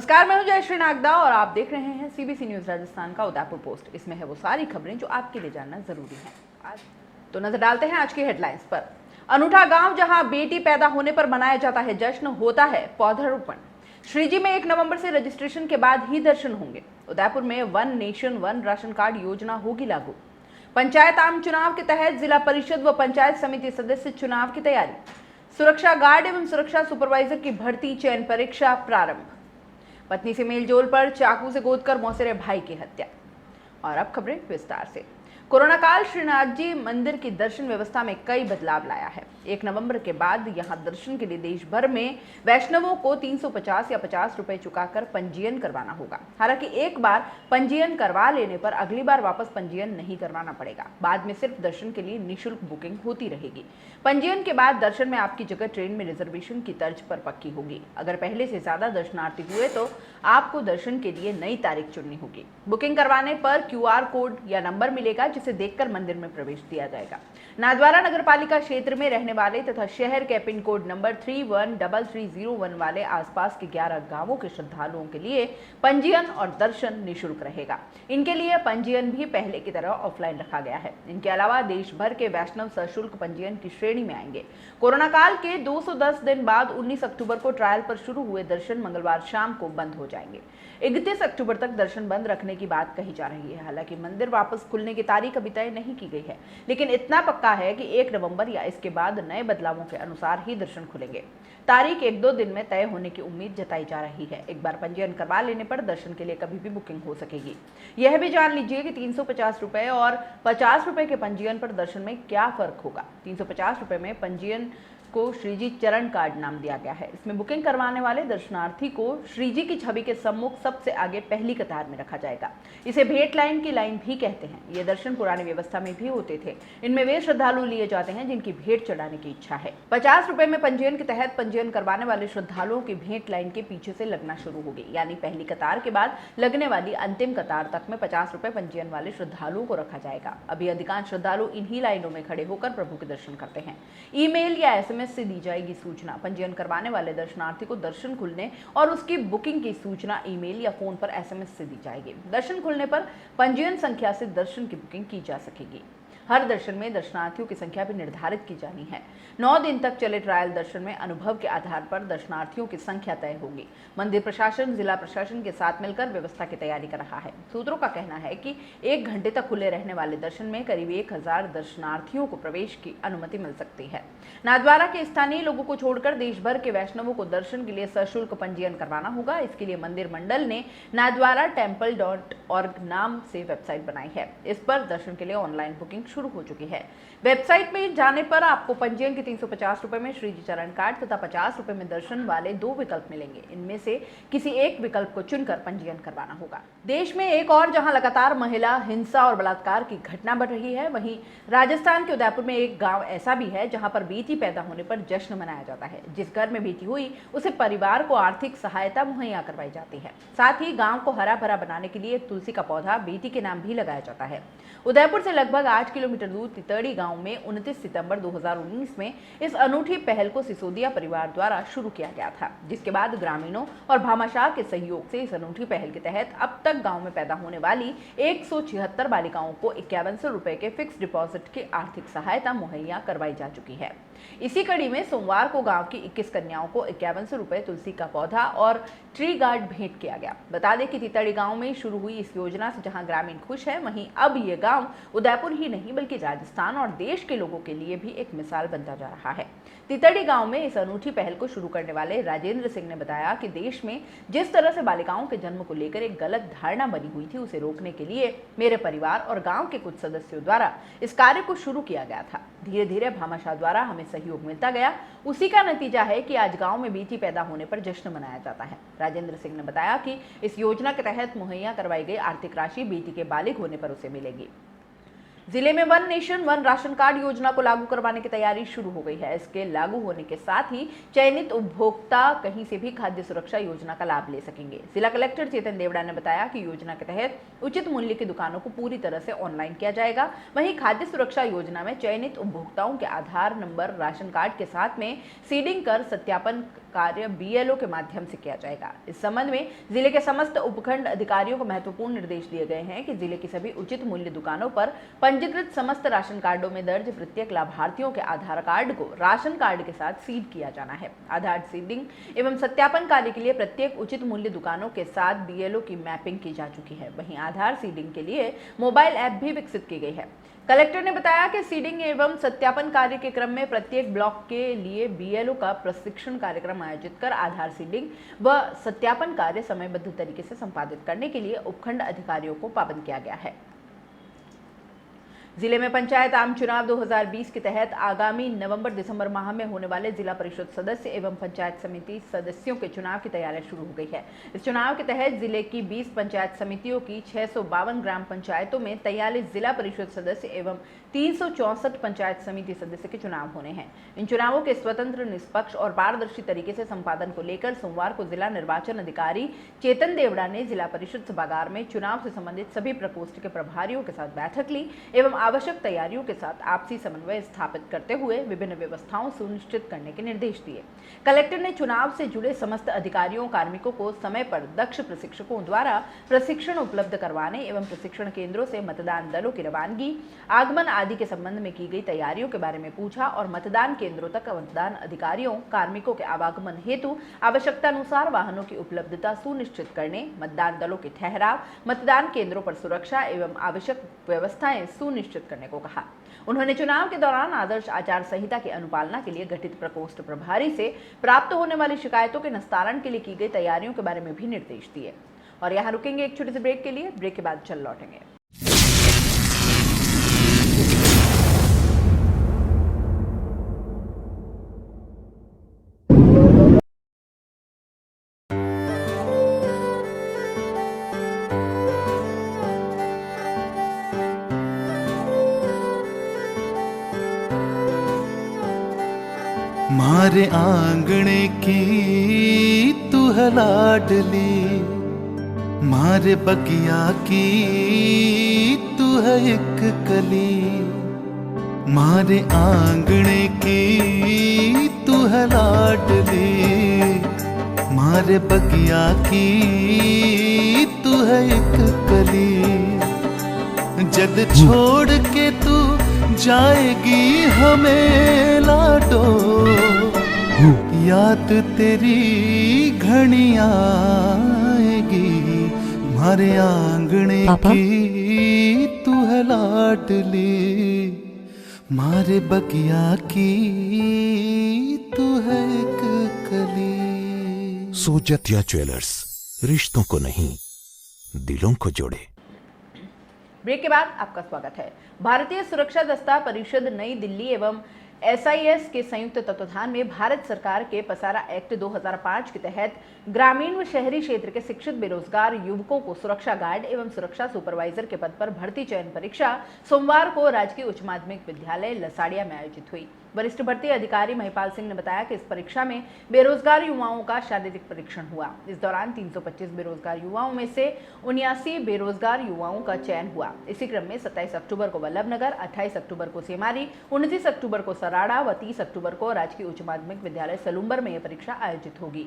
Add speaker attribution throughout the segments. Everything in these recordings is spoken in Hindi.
Speaker 1: नमस्कार, मैं हूं जयश्री नागदा और आप देख रहे हैं सीबीसी न्यूज राजस्थान का उदयपुर पोस्ट। इसमें है वो सारी खबरें जो आपके लिए जानना जरूरी है। आज तो नजर डालते हैं आज की हेडलाइंस पर। अनूठा गांव जहां बेटी पैदा होने पर मनाया जाता है जश्न, होता है पौधारोपण। श्रीजी में 1 नवंबर से रजिस्ट्रेशन के बाद ही दर्शन होंगे। उदयपुर में one nation one ration card योजना होगी लागू। पंचायत आम चुनाव के तहत जिला परिषद व पंचायत समिति सदस्य चुनाव की तैयारी। सुरक्षा गार्ड एवं सुरक्षा सुपरवाइजर की भर्ती चयन परीक्षा प्रारंभ। पत्नी से मेलजोल पर चाकू से गोदकर मौसेरे भाई की हत्या। और अब खबरें विस्तार से। कोरोना काल श्रीनाथ जी मंदिर की दर्शन व्यवस्था में कई बदलाव लाया है। 1 नवंबर के बाद यहां दर्शन के लिए देश भर में वैष्णवों को 350 या 50 रुपए चुकाकर पंजीयन करवाना होगा। हालांकि एक बार पंजीयन करवा लेने पर अगली बार वापस पंजीयन नहीं करवाना पड़ेगा। बाद में सिर्फ दर्शन के लिए निःशुल्क बुकिंग होती रहेगी। पंजीयन के बाद दर्शन में आपकी जगह ट्रेन में रिजर्वेशन की तर्ज पर पक्की होगी। अगर पहले से ज्यादा दर्शनार्थी हुए तो आपको दर्शन के लिए नई तारीख चुननी होगी। बुकिंग करवाने पर QR कोड या नंबर मिलेगा, जिसे देखकर मंदिर में प्रवेश दिया जाएगा। नाथद्वारा नगरपालिका क्षेत्र में रहने वाले तथा शहर के पिन कोड नंबर 313301 वाले आसपास के 11 गांवों के श्रद्धालुओं के लिए पंजीयन और दर्शन निःशुल्क रहेगा। इनके लिए पंजीयन भी पहले की तरह ऑफलाइन रखा गया है। इनके अलावा देश भर के वैष्णव सशुल्क पंजीयन की श्रेणी में आएंगे। कोरोना काल के 210 दिन बाद 19 अक्टूबर को ट्रायल पर शुरू हुए दर्शन मंगलवार शाम को बंद हो जाएंगे। 31 अक्टूबर तक दर्शन बंद रखने की बात कही जा रही है। हालांकि मंदिर वापस खुलने की तारीख अभी तय नहीं की गई है, लेकिन इतना पक्का है कि 1 नवंबर या इसके बाद नए बदलावों के अनुसार ही दर्शन खुलेंगे। तारीख 1-2 दिन में तय होने की उम्मीद जताई जा रही है। एक बार पंजीयन करवा लेने पर दर्शन के लिए कभी भी बुकिंग हो सकेगी। यह भी जान लीजिए कि 350 रुपए और 50 रुपए के पंजीयन पर दर्शन में क्या फर्क होगा। 350 रुपए में पंजीयन को श्रीजी चरण कार्ड नाम दिया गया है। इसमें बुकिंग करवाने वाले दर्शनार्थी को श्रीजी की छवि के सम्मुख सबसे आगे पहली कतार में रखा जाएगा। इसे भेंट लाइन की लाइन भी कहते हैं। ये दर्शन पुरानी व्यवस्था में भी होते थे। इनमें वे श्रद्धालु लिए जाते हैं जिनकी भेंट चढ़ाने की इच्छा है। 50 रुपए में पंजीयन के तहत पंजीयन करवाने वाले श्रद्धालुओं की भेंट लाइन के पीछे से लगना शुरू होगी, यानी पहली कतार के बाद लगने वाली अंतिम कतार तक में 50 रुपए पंजीयन वाले श्रद्धालुओं को रखा जाएगा। अभी अधिकांश श्रद्धालु इन्हीं लाइनों में खड़े होकर प्रभु के दर्शन करते हैं। ईमेल या SMS से दी जाएगी सूचना। पंजीयन करवाने वाले दर्शनार्थी को दर्शन खुलने और उसकी बुकिंग की सूचना ईमेल या फोन पर SMS से दी जाएगी। दर्शन खुलने पर पंजीयन संख्या से दर्शन की बुकिंग की जा सकेगी। हर दर्शन में दर्शनार्थियों की संख्या भी निर्धारित की जानी है। 9 दिन तक चले ट्रायल दर्शन में अनुभव के आधार पर दर्शनार्थियों की संख्या तय होगी। मंदिर प्रशासन जिला प्रशासन के साथ मिलकर व्यवस्था की तैयारी कर रहा है। सूत्रों का कहना है कि 1 घंटे तक खुले रहने वाले दर्शन में करीब 1000 दर्शनार्थियों को प्रवेश की अनुमति मिल सकती है। नाथद्वारा के स्थानीय लोगों को छोड़कर देश भर के वैष्णवों को दर्शन के लिए सशुल्क पंजीयन करवाना होगा। इसके लिए मंदिर मंडल ने नाथद्वारा temple.org नाम से वेबसाइट बनाई है। इस पर दर्शन के लिए ऑनलाइन बुकिंग शुरू हो चुकी है। वेबसाइट में जाने पर आपको पंजीयन के 350 रुपए में श्रीजी चरण कार्ड तथा 50 रुपए में दर्शन वाले 2 विकल्प मिलेंगे। इनमें से किसी एक विकल्प को चुनकर पंजीयन करवाना होगा। देश में एक और जहां लगातार महिला हिंसा और बलात्कार की घटना बढ़ रही है, वहीं राजस्थान के उदयपुर में एक गांव ऐसा भी है जहां पर बेटी पैदा होने पर जश्न मनाया जाता है। जिस घर में बेटी हुई उसे परिवार को आर्थिक सहायता मुहैया करवाई जाती है। साथ ही गांव को हरा भरा बनाने के लिए एक तुलसी का पौधा बेटी के नाम भी लगाया जाता है। उदयपुर से लगभग 8 किलोमीटर दूर तितड़ी गांव में 29 सितंबर 2019 में इस अनूठी पहल को सिसोदिया परिवार द्वारा शुरू किया गया था, जिसके बाद ग्रामीणों और भामाशाह के सहयोग से इस अनूठी पहल के तहत अब तक गांव में पैदा होने वाली 176 बालिकाओं को 5100 रुपए के फिक्स डिपॉजिट की आर्थिक सहायता मुहैया करवाई जा चुकी है। इसी कड़ी में सोमवार को गांव की 21 कन्याओं को 5100 रुपए तुलसी का पौधा और ट्री गार्ड भेंट किया गया। बता दें कि तितड़ी गांव में शुरू हुई इस योजना से जहां ग्रामीण खुश है, वहीं अब ये गांव उदयपुर ही नहीं बल्कि राजस्थान और देश के लोगों के लिए भी एक मिसाल बनता जा रहा है। तितड़ी गांव में इस अनूठी पहल को शुरू करने वाले राजेंद्र सिंह ने बताया कि देश में जिस तरह से बालिकाओं के जन्म को लेकर एक गलत धारणा बनी हुई थी, उसे रोकने के लिए मेरे परिवार और गांव के कुछ सदस्यों द्वारा इस कार्य को शुरू किया गया था। धीरे धीरे भामाशाह द्वारा हमें सहयोग मिलता गया। उसी का नतीजा है कि आज गांव में बेटी पैदा होने पर जश्न मनाया जाता है। राजेंद्र सिंह ने बताया कि इस योजना के तहत मुहैया करवाई गई आर्थिक राशि बेटी के बालिग होने पर उसे मिलेगी। जिले में one nation one ration card योजना को लागू करवाने की तैयारी शुरू हो गई है। इसके लागू होने के साथ ही चयनित उपभोक्ता कहीं से भी खाद्य सुरक्षा योजना का लाभ ले सकेंगे। जिला कलेक्टर चेतन देवड़ा ने बताया कि योजना के तहत उचित मूल्य की दुकानों को पूरी तरह से ऑनलाइन किया जाएगा। वहीं खाद्य सुरक्षा योजना में चयनित उपभोक्ताओं के आधार नंबर राशन कार्ड के साथ में सीडिंग कर सत्यापन कार्य BLO के माध्यम से किया जाएगा। इस संबंध में जिले के समस्त उपखंड अधिकारियों को महत्वपूर्ण निर्देश दिए गए हैं कि जिले की सभी उचित मूल्य दुकानों पर पंजीकृत समस्त राशन कार्डों में दर्ज प्रत्येक लाभार्थियों के आधार कार्ड को राशन कार्ड के साथ सीड किया जाना है। आधार सीडिंग एवं सत्यापन कार्य के लिए प्रत्येक उचित मूल्य दुकानों के साथ BLO की मैपिंग की जा चुकी है। वहीं आधार सीडिंग के लिए मोबाइल ऐप भी विकसित की गई है। कलेक्टर ने बताया कि सीडिंग एवं सत्यापन कार्य के क्रम में प्रत्येक ब्लॉक के लिए BLO का प्रशिक्षण कार्यक्रम आयोजित कर आधार सीडिंग व सत्यापन कार्य समयबद्ध तरीके से संपादित करने के लिए उपखंड अधिकारियों को पाबंद किया गया है। जिले में पंचायत आम चुनाव 2020 के तहत आगामी नवंबर-दिसंबर माह में होने वाले जिला परिषद सदस्य एवं पंचायत समिति सदस्यों के चुनाव की तैयारियां शुरू हो गई है। इस चुनाव के तहत जिले की 20 पंचायत समितियों की 652 ग्राम पंचायतों में 43 जिला परिषद सदस्य एवं 364 पंचायत समिति सदस्य के चुनाव होने हैं। इन चुनावों के स्वतंत्र, निष्पक्ष और पारदर्शी तरीके से संपादन को लेकर सोमवार को जिला निर्वाचन अधिकारी चेतन देवड़ा ने जिला परिषद सभागार में चुनाव से संबंधित सभी प्रकोष्ठ के प्रभारियों के साथ बैठक ली एवं आवश्यक तैयारियों के साथ आपसी समन्वय स्थापित करते हुए विभिन्न व्यवस्थाओं सुनिश्चित करने के निर्देश दिए। कलेक्टर ने चुनाव से जुड़े समस्त अधिकारियों कार्मिकों को समय पर दक्ष प्रशिक्षकों द्वारा प्रशिक्षण उपलब्ध करवाने एवं प्रशिक्षण केंद्रों से मतदान दलों की रवानगी, आगमन आदि के संबंध में की गई तैयारियों के बारे में पूछा और मतदान केंद्रों तक मतदान अधिकारियों कार्मिकों के आवागमन हेतु आवश्यकतानुसार वाहनों की उपलब्धता सुनिश्चित करने, मतदान दलों के ठहराव, मतदान केंद्रों पर सुरक्षा एवं आवश्यक व्यवस्थाएं सुनिश्चित करने को कहा। उन्होंने चुनाव के दौरान आदर्श आचार संहिता की अनुपालना के लिए गठित प्रकोष्ठ प्रभारी से प्राप्त होने वाली शिकायतों के निस्तारण के लिए की गई तैयारियों के बारे में भी निर्देश दिए। और यहाँ रुकेंगे एक छोटे से ब्रेक के लिए। ब्रेक के बाद चल लौटेंगे।
Speaker 2: मारे आंगणे की तू है लाडली, मारे बगिया की तू है एक कली। मारे आंगणे की तू है लाडली, मारे बगिया की तू है एक कली। जद छोड़ के तू जाएगी हमें लाडो, याद तेरी घनी आएगी। मारे आंगणे की तू है लाडली, मारे बगिया की तू है एक कली।
Speaker 3: सोजतिया ज्वेलर्स, रिश्तों को नहीं दिलों को जोड़े।
Speaker 1: ब्रेक के बाद आपका स्वागत है। भारतीय सुरक्षा दस्ता परिषद नई दिल्ली एवं SIS के संयुक्त तत्वाधान में भारत सरकार के पसारा एक्ट 2005 के तहत ग्रामीण व शहरी क्षेत्र के शिक्षित बेरोजगार युवकों को सुरक्षा गार्ड एवं सुरक्षा सुपरवाइजर के पद पर भर्ती चयन परीक्षा सोमवार को राजकीय उच्च माध्यमिक विद्यालय लसाड़िया में आयोजित हुई। वरिष्ठ भर्ती अधिकारी महिपाल सिंह ने बताया कि इस परीक्षा में बेरोजगार युवाओं का शारीरिक परीक्षण हुआ। इस दौरान 325 बेरोजगार युवाओं में से 79 बेरोजगार युवाओं का चयन हुआ। इसी क्रम में 27 अक्टूबर को वल्लभनगर, 28 अक्टूबर को सेमारी, 29 अक्टूबर को सराड़ा व 30 अक्टूबर को राजकीय उच्च माध्यमिक विद्यालय सलूम्बर में यह परीक्षा आयोजित होगी।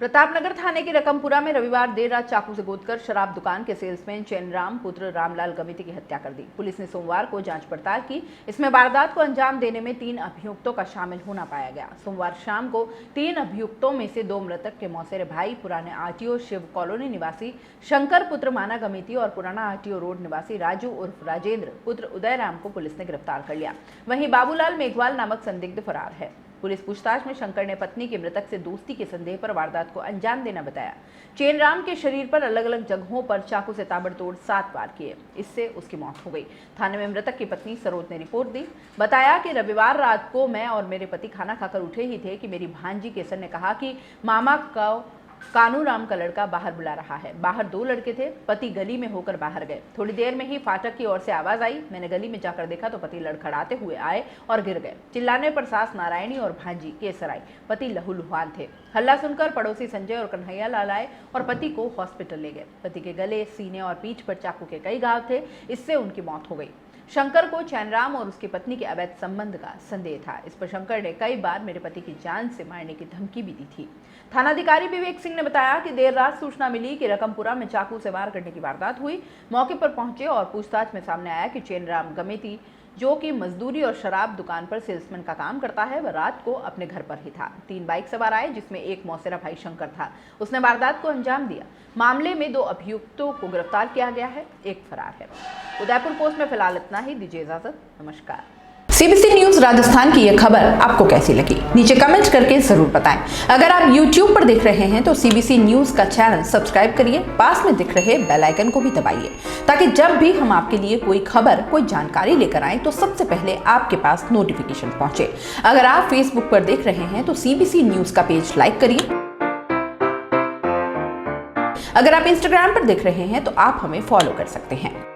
Speaker 1: प्रतापनगर थाने के रकमपुरा में रविवार देर रात चाकू से गोदकर शराब दुकान के सेल्समैन चैनराम पुत्र रामलाल गमिती की हत्या कर दी। पुलिस ने सोमवार को जांच पड़ताल की। इसमें वारदात को अंजाम देने में 3 अभियुक्तों का शामिल होना पाया गया। सोमवार शाम को 3 अभियुक्तों में से 2 मृतक के मौसेरे भाई पुराने RTO शिव कॉलोनी निवासी शंकर पुत्र माना गमिती और पुराना RTO रोड निवासी राजू उर्फ राजेंद्र पुत्र उदय राम को पुलिस ने गिरफ्तार कर लिया। वहीं बाबूलाल मेघवाल नामक संदिग्ध फरार है। पुलिस पूछताछ में शंकर ने पत्नी के मृतक से दोस्ती के संदेह पर वारदात को अंजाम देना बताया। चैनराम के शरीर पर अलग अलग जगहों पर चाकू से ताबड़तोड़ 7 वार किए, इससे उसकी मौत हो गई। थाने में मृतक की पत्नी सरोज ने रिपोर्ट दी। बताया कि रविवार रात को मैं और मेरे पति खाना खाकर उठे ही थे कि मेरी भांजी केसर ने कहा कि मामा का कानूराम का लड़का बाहर बुला रहा है। बाहर 2 लड़के थे। पति गली में होकर बाहर गए। थोड़ी देर में ही फाटक की ओर से आवाज आई। मैंने गली में जाकर देखा तो पति लड़खड़ाते हुए आए और गिर गए। चिल्लाने पर सास नारायणी और भांजी केसर आई। पति लहूलुहान थे। हल्ला सुनकर पड़ोसी संजय और कन्हैया लाल आए और पति को हॉस्पिटल ले गए। पति के गले, सीने और पीठ पर चाकू के कई घाव थे, इससे उनकी मौत हो गई। शंकर को चैनराम और उसकी पत्नी के अवैध संबंध का संदेह था। इस पर शंकर ने कई बार मेरे पति की जान से मारने की धमकी भी दी थी। थानाधिकारी विवेक सिंह ने बताया कि देर रात सूचना मिली कि रकमपुरा में चाकू से वार करने की वारदात हुई। मौके पर पहुंचे और पूछताछ में सामने आया कि चैनराम गमेती, जो कि मजदूरी और शराब दुकान पर सेल्समैन का काम करता है, वह रात को अपने घर पर ही था। 3 बाइक सवार आए, जिसमें एक मौसेरा भाई शंकर था। उसने वारदात को अंजाम दिया। मामले में 2 अभियुक्तों को गिरफ्तार किया गया है, एक फरार है। उदयपुर पोस्ट में फिलहाल इतना ही। दीजिए इजाजत, नमस्कार। सीबीसी न्यूज राजस्थान की यह खबर आपको कैसी लगी, नीचे कमेंट करके जरूर बताएं। अगर आप YouTube पर देख रहे हैं तो सीबीसी न्यूज का चैनल सब्सक्राइब करिए, पास में दिख रहे बेल आइकन को भी दबाइए, ताकि जब भी हम आपके लिए कोई खबर, कोई जानकारी लेकर आए तो सबसे पहले आपके पास नोटिफिकेशन पहुंचे। अगर आप Facebook पर देख रहे हैं तो सीबीसी न्यूज का पेज लाइक करिए। अगर आप Instagram पर देख रहे हैं तो आप हमें फॉलो कर सकते हैं।